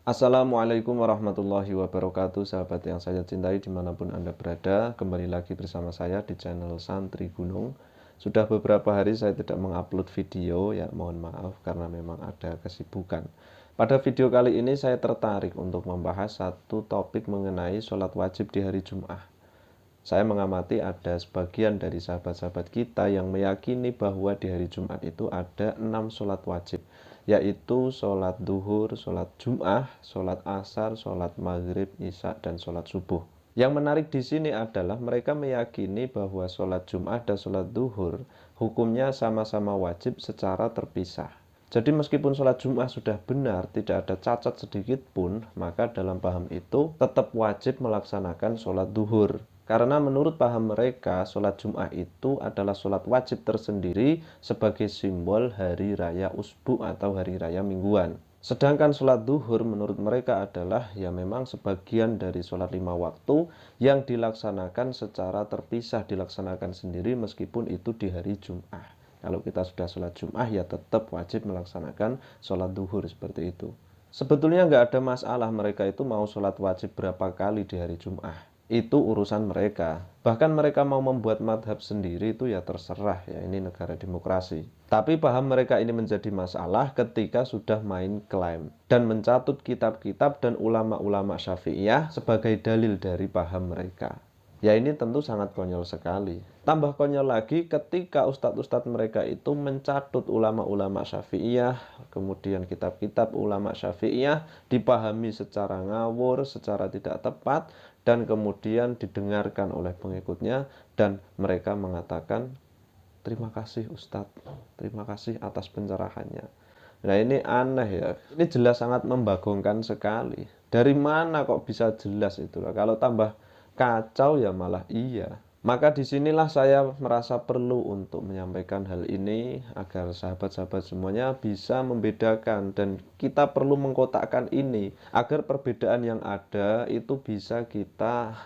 Assalamualaikum warahmatullahi wabarakatuh, sahabat yang saya cintai dimanapun Anda berada. Kembali lagi bersama saya di channel Santri Gunung. Sudah beberapa hari saya tidak mengupload video, ya mohon maaf karena memang ada kesibukan. Pada video kali ini saya tertarik untuk membahas satu topik mengenai sholat wajib di hari Jumat. Saya mengamati ada sebagian dari sahabat-sahabat kita yang meyakini bahwa di hari Jumat itu ada 6 sholat wajib, yaitu sholat duhur, sholat Jumat, sholat asar, sholat maghrib, isya, dan sholat subuh. Yang menarik di sini adalah mereka meyakini bahwa sholat Jumat dan sholat duhur hukumnya sama-sama wajib secara terpisah. Jadi meskipun sholat Jumat sudah benar, tidak ada cacat sedikit pun, maka dalam paham itu tetap wajib melaksanakan sholat duhur. Karena menurut paham mereka, sholat Jumat itu adalah sholat wajib tersendiri sebagai simbol hari raya usbu atau hari raya mingguan. Sedangkan sholat duhur menurut mereka adalah ya memang sebagian dari sholat 5 waktu yang dilaksanakan secara terpisah, dilaksanakan sendiri meskipun itu di hari Jumat. Kalau kita sudah sholat Jumat ya tetap wajib melaksanakan sholat duhur seperti itu. Sebetulnya nggak ada masalah mereka itu mau sholat wajib berapa kali di hari Jumat. Itu urusan mereka. Bahkan mereka mau membuat madhab sendiri itu ya terserah, ya ini negara demokrasi. Tapi paham mereka ini menjadi masalah ketika sudah main klaim dan mencatut kitab-kitab dan ulama-ulama Syafi'iyah sebagai dalil dari paham mereka. Ya ini tentu sangat konyol sekali. Tambah konyol lagi ketika ustadz-ustadz mereka itu mencatut ulama-ulama Syafi'iyah, kemudian kitab-kitab ulama Syafi'iyah dipahami secara ngawur, secara tidak tepat, dan kemudian didengarkan oleh pengikutnya, dan mereka mengatakan, terima kasih Ustadz, terima kasih atas pencerahannya. Nah ini aneh ya, ini jelas sangat membagongkan sekali. Dari mana kok bisa jelas itulah? Kalau tambah kacau ya malah iya. Maka disinilah saya merasa perlu untuk menyampaikan hal ini agar sahabat-sahabat semuanya bisa membedakan, dan kita perlu mengkotakkan ini agar perbedaan yang ada itu bisa kita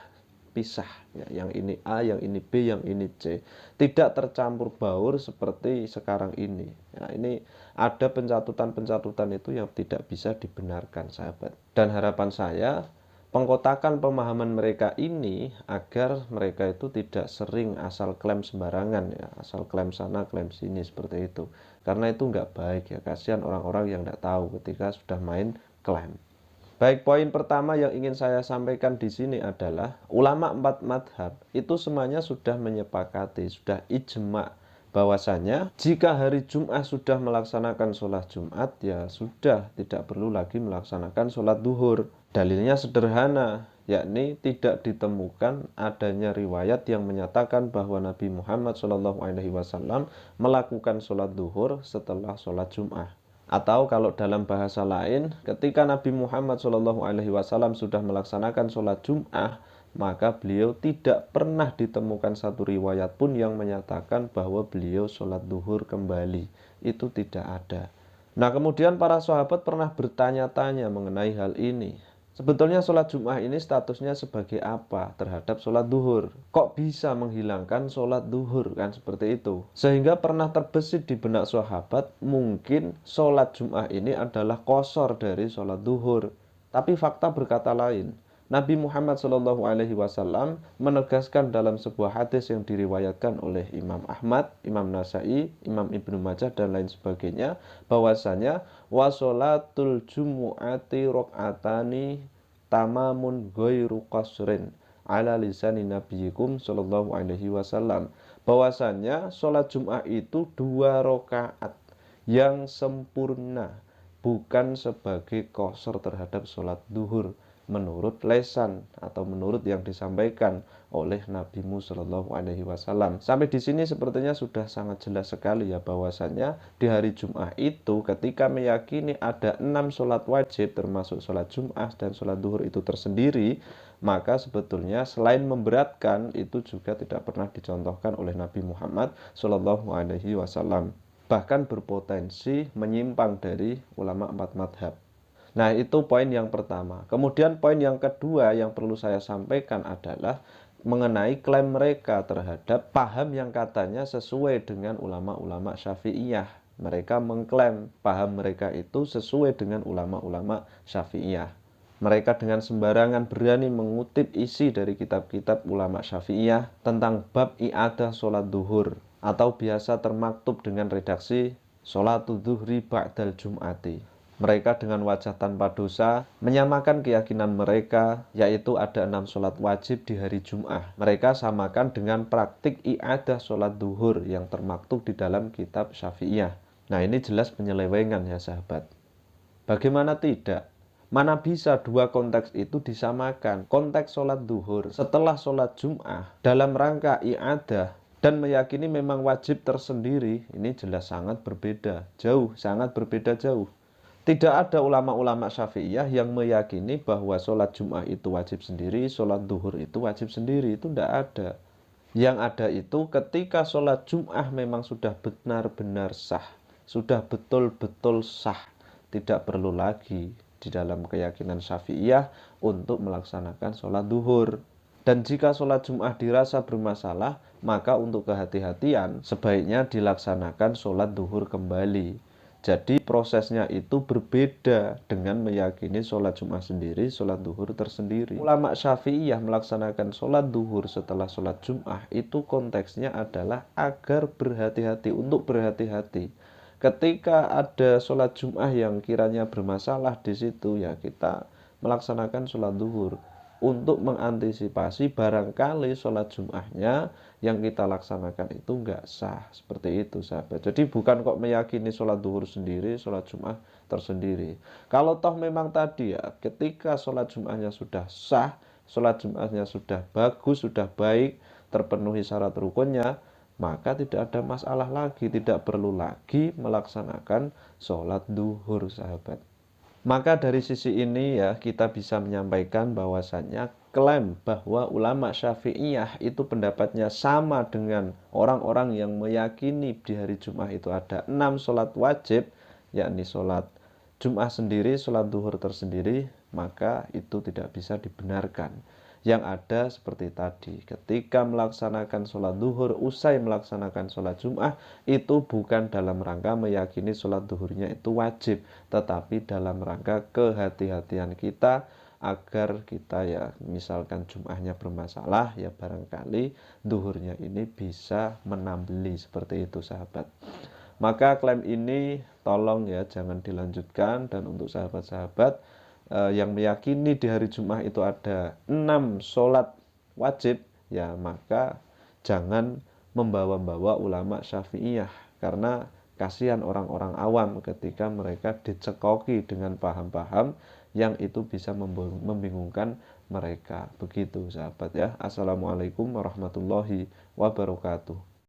pisah ya, yang ini A, yang ini B, yang ini C, tidak tercampur baur seperti sekarang ini ya. Ini ada pencatutan-pencatutan itu yang tidak bisa dibenarkan, sahabat, dan harapan saya pengkotakan pemahaman mereka ini agar mereka itu tidak sering asal klaim sembarangan ya, asal klaim sana klaim sini seperti itu, karena itu nggak baik ya, kasihan orang-orang yang nggak tahu ketika sudah main klaim. Baik, poin pertama yang ingin saya sampaikan di sini adalah ulama 4 madhab itu semuanya sudah menyepakati, sudah ijma bahwasanya jika hari Jumat sudah melaksanakan sholat Jumat ya sudah tidak perlu lagi melaksanakan sholat duhur. Dalilnya sederhana, yakni tidak ditemukan adanya riwayat yang menyatakan bahwa Nabi Muhammad SAW melakukan sholat duhur setelah sholat Jumat. Atau kalau dalam bahasa lain, ketika Nabi Muhammad SAW sudah melaksanakan sholat Jumat, maka beliau tidak pernah ditemukan satu riwayat pun yang menyatakan bahwa beliau sholat duhur kembali. Itu tidak ada. Nah, kemudian para sahabat pernah bertanya-tanya mengenai hal ini. Sebetulnya sholat Jumat ini statusnya sebagai apa terhadap sholat duhur? Kok bisa menghilangkan sholat duhur, kan seperti itu? Sehingga pernah terbesit di benak sahabat, mungkin sholat Jumat ini adalah qashar dari sholat duhur. Tapi fakta berkata lain. Nabi Muhammad SAW menegaskan dalam sebuah hadis yang diriwayatkan oleh Imam Ahmad, Imam Nasai, Imam Ibnu Majah, dan lain sebagainya, bahwasanya wasolatul jumu'ati rok'atani tamamun ghairu qasrin ala lisani nabiyikum sallallahu alaihi wasallam, bahwasanya sholat Jumat itu 2 rakaat yang sempurna, bukan sebagai qashar terhadap sholat duhur menurut lesan atau menurut yang disampaikan oleh Nabimu Shallallahu Alaihi Wasallam. Sampai di sini sepertinya sudah sangat jelas sekali ya, bahwasannya di hari Jumat itu ketika meyakini ada 6 sholat wajib termasuk sholat Jumat dan sholat duhur itu tersendiri, maka sebetulnya selain memberatkan itu juga tidak pernah dicontohkan oleh Nabi Muhammad Shallallahu Alaihi Wasallam, bahkan berpotensi menyimpang dari ulama 4 madhab. Nah, itu poin yang pertama. Kemudian poin yang kedua yang perlu saya sampaikan adalah mengenai klaim mereka terhadap paham yang katanya sesuai dengan ulama-ulama Syafi'iyah. mereka mengklaim paham mereka itu sesuai dengan ulama-ulama Syafi'iyah. Mereka dengan sembarangan berani mengutip isi dari kitab-kitab ulama Syafi'iyah tentang bab i'adah sholat duhur, atau biasa termaktub dengan redaksi sholatul duhri ba'dal jum'ati. Mereka dengan wajah tanpa dosa menyamakan keyakinan mereka, yaitu ada 6 sholat wajib di hari Jum'ah. Mereka samakan dengan praktik i'adah sholat duhur yang termaktub di dalam kitab Syafi'iyah. Nah, ini jelas penyelewengan ya sahabat. Bagaimana tidak? Mana bisa dua konteks itu disamakan? Konteks sholat duhur setelah sholat Jum'ah dalam rangka i'adah dan meyakini memang wajib tersendiri, ini jelas sangat berbeda, sangat berbeda jauh. Tidak ada ulama-ulama Syafi'iyah yang meyakini bahwa sholat Jum'ah itu wajib sendiri, sholat duhur itu wajib sendiri, itu tidak ada. Yang ada itu ketika sholat Jum'ah memang sudah benar-benar sah, sudah betul-betul sah, tidak perlu lagi di dalam keyakinan Syafi'iyah untuk melaksanakan sholat duhur. Dan jika sholat Jum'ah dirasa bermasalah, maka untuk kehati-hatian sebaiknya dilaksanakan sholat duhur kembali. Jadi prosesnya itu berbeda dengan meyakini sholat Jum'ah sendiri, sholat duhur tersendiri. Ulama Syafi'iyah melaksanakan sholat duhur setelah sholat Jum'ah itu konteksnya adalah agar berhati-hati, untuk berhati-hati. Ketika ada sholat Jum'ah yang kiranya bermasalah di situ, ya kita melaksanakan sholat duhur untuk mengantisipasi barangkali sholat Jum'ahnya yang kita laksanakan itu enggak sah. Seperti itu sahabat. Jadi bukan kok meyakini sholat duhur sendiri, sholat Jum'ah tersendiri. Kalau toh memang tadi ya, ketika sholat Jum'ahnya sudah sah, sholat Jum'ahnya sudah bagus, sudah baik, terpenuhi syarat rukunnya, maka tidak ada masalah lagi, tidak perlu lagi melaksanakan sholat duhur sahabat. Maka dari sisi ini ya kita bisa menyampaikan bahwasannya klaim bahwa ulama Syafi'iyah itu pendapatnya sama dengan orang-orang yang meyakini di hari Jum'ah itu ada 6 sholat wajib, yakni sholat Jum'ah sendiri, sholat duhur tersendiri, maka itu tidak bisa dibenarkan. Yang ada seperti tadi, ketika melaksanakan sholat duhur, usai melaksanakan sholat Jum'ah, itu bukan dalam rangka meyakini sholat duhurnya itu wajib, tetapi dalam rangka kehati-hatian kita, agar kita ya misalkan Jum'ahnya bermasalah, ya barangkali duhurnya ini bisa menambeli, seperti itu sahabat. Maka klaim ini tolong ya jangan dilanjutkan, dan untuk sahabat-sahabat yang meyakini di hari Jum'ah itu ada 6 sholat wajib, ya maka jangan membawa-bawa ulama Syafi'iyah, karena kasihan orang-orang awam ketika mereka dicekoki dengan paham-paham yang itu bisa membingungkan mereka. Begitu sahabat ya. Assalamualaikum warahmatullahi wabarakatuh.